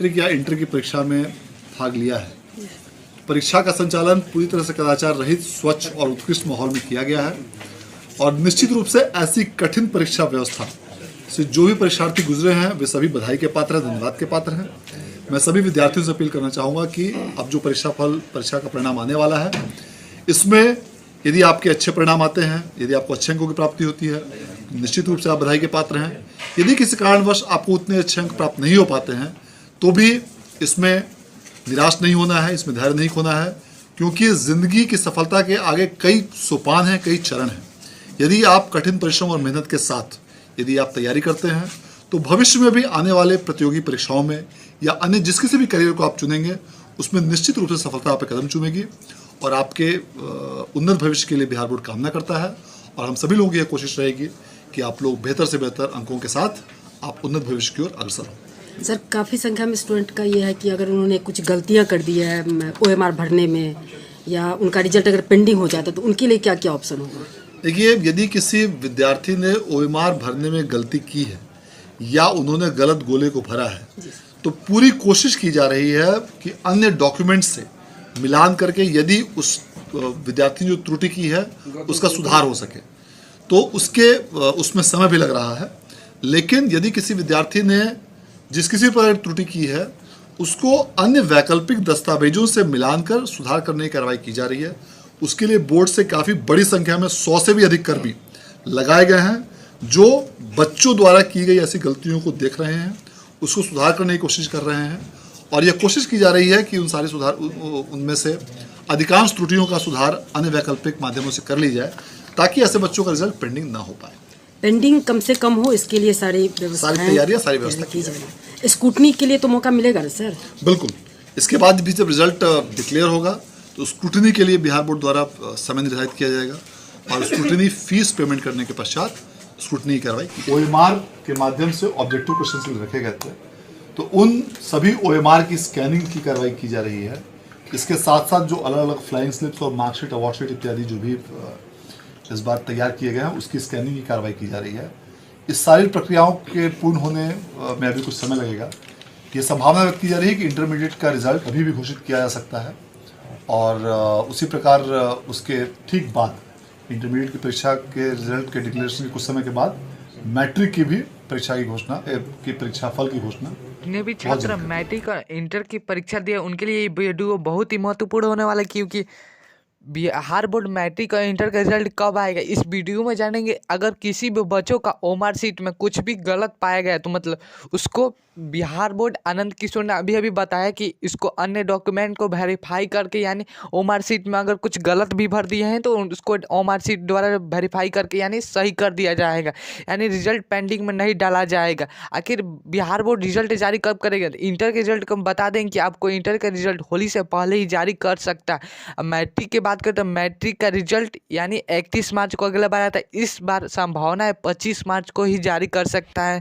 Matric या inter की परीक्षा में भाग लिया है। परीक्षा का संचालन पूरी तरह से कदाचार रहित, स्वच्छ और उत्कृष्ट माहौल में किया गया है और निश्चित रूप से ऐसी कठिन परीक्षा व्यवस्था से जो भी परीक्षार्थी गुजरे हैं वे सभी बधाई के पात्र हैं, धन्यवाद के पात्र हैं। मैं सभी विद्यार्थियों से अपील करना चाहूँगा कि अब जो परीक्षा का परिणाम आने वाला है, इसमें यदि आपके अच्छे परिणाम आते हैं, यदि आपको अच्छे अंकों की प्राप्ति होती है, निश्चित रूप से आप बधाई के पात्र हैं। यदि किसी कारणवश आपको उतने अच्छे अंक प्राप्त नहीं हो पाते हैं तो भी इसमें निराश नहीं होना है, इसमें धैर्य नहीं खोना है, क्योंकि ज़िंदगी की सफलता के आगे कई सोपान हैं, कई चरण हैं। यदि आप कठिन परिश्रम और मेहनत के साथ यदि आप तैयारी करते हैं तो भविष्य में भी आने वाले प्रतियोगी परीक्षाओं में या अन्य जिस किसी भी करियर को आप चुनेंगे उसमें निश्चित रूप से सफलता आप पे कदम चूमेगी और आपके उन्नत भविष्य के लिए बिहार बोर्ड कामना करता है। और हम सभी लोगों की यह कोशिश रहेगी कि आप लोग बेहतर से बेहतर अंकों के साथ आप उन्नत भविष्य की ओर अग्रसर हों। सर, काफ़ी संख्या में स्टूडेंट का ये है कि अगर उन्होंने कुछ गलतियां कर दी है OMR भरने में या उनका रिजल्ट अगर पेंडिंग हो जाता है तो उनके लिए क्या क्या ऑप्शन होगा? देखिए, यदि किसी विद्यार्थी ने OMR भरने में गलती की है या उन्होंने गलत गोले को भरा है तो पूरी कोशिश की जा रही है कि अन्य डॉक्यूमेंट्स से मिलान करके यदि उस विद्यार्थी ने जो त्रुटि की है उसका सुधार हो सके, तो उसमें समय भी लग रहा है। लेकिन यदि किसी विद्यार्थी ने जिस किसी पर त्रुटि की है उसको अन्य वैकल्पिक दस्तावेजों से मिलान कर सुधार करने की कार्रवाई की जा रही है। उसके लिए बोर्ड से काफ़ी बड़ी संख्या में 100 से भी अधिक कर्मी लगाए गए हैं जो बच्चों द्वारा की गई ऐसी गलतियों को देख रहे हैं, उसको सुधार करने की कोशिश कर रहे हैं और यह कोशिश की जा रही है कि उनमें से अधिकांश त्रुटियों का सुधार अन्य वैकल्पिक माध्यमों से कर ली जाए ताकि ऐसे बच्चों का रिजल्ट पेंडिंग ना हो पाए। पेंडिंग कम से कम हो, इसके लिए सारी तैयारियां, सारी व्यवस्था की जाए। स्क्रूटनी के लिए तो मौका मिलेगा ना सर? बिल्कुल। इसके बाद भी जब रिजल्ट डिक्लेयर होगा तो स्क्रूटनी के लिए बिहार बोर्ड द्वारा समय निर्धारित किया जाएगा और स्क्रूटनी फीस पेमेंट करने के पश्चात स्क्रूटनी की कार्रवाई की। OMR के माध्यम से ऑब्जेक्टिव क्वेश्चन रखे गए थे तो उन सभी OMR की स्कैनिंग की कार्रवाई की जा रही है। इसके साथ साथ जो अलग अलग फ्लाइंग स्लिप्स और मार्कशीट, अवार्ड शीट इत्यादि जो भी इस बार तैयार किए गए हैं उसकी स्कैनिंग की कार्रवाई की जा रही है। इस सारी प्रक्रियाओं के पूर्ण होने में अभी कुछ समय लगेगा। ये संभावना व्यक्त की जा रही है कि इंटरमीडिएट का रिजल्ट अभी भी घोषित किया जा सकता है और उसी प्रकार उसके ठीक बाद इंटरमीडिएट की परीक्षा के रिजल्ट के डिक्लेरेशन के कुछ समय के बाद मैट्रिक की भी परीक्षा की घोषणा की परीक्षा फल की घोषणा। जितने भी छात्र मैट्रिक और इंटर की परीक्षा दिए उनके लिए ये वीडियो बहुत ही महत्वपूर्ण होने वाला है, क्योंकि बिहार बोर्ड मैट्रिक और इंटर का रिजल्ट कब आएगा इस वीडियो में जानेंगे। अगर किसी भी बच्चों का OMR शीट में कुछ भी गलत पाया गया तो मतलब उसको बिहार बोर्ड आनंद किशोर ने अभी बताया कि इसको अन्य डॉक्यूमेंट को वेरीफाई करके, यानी OMR शीट में अगर कुछ गलत भी भर दिए हैं तो उसको OMR शीट द्वारा वेरीफाई करके यानी सही कर दिया जाएगा, यानी रिजल्ट पेंडिंग में नहीं डाला जाएगा। आखिर बिहार बोर्ड रिजल्ट जारी कब करेगा? इंटर के रिजल्ट को हम बता दें कि आपको इंटर का रिजल्ट होली से पहले ही जारी कर सकता है। अब मैट्रिक की बात करें तो मैट्रिक का रिजल्ट यानी 31 मार्च को अगला बार आता है, इस बार संभावना है 25 मार्च को ही जारी कर सकता है।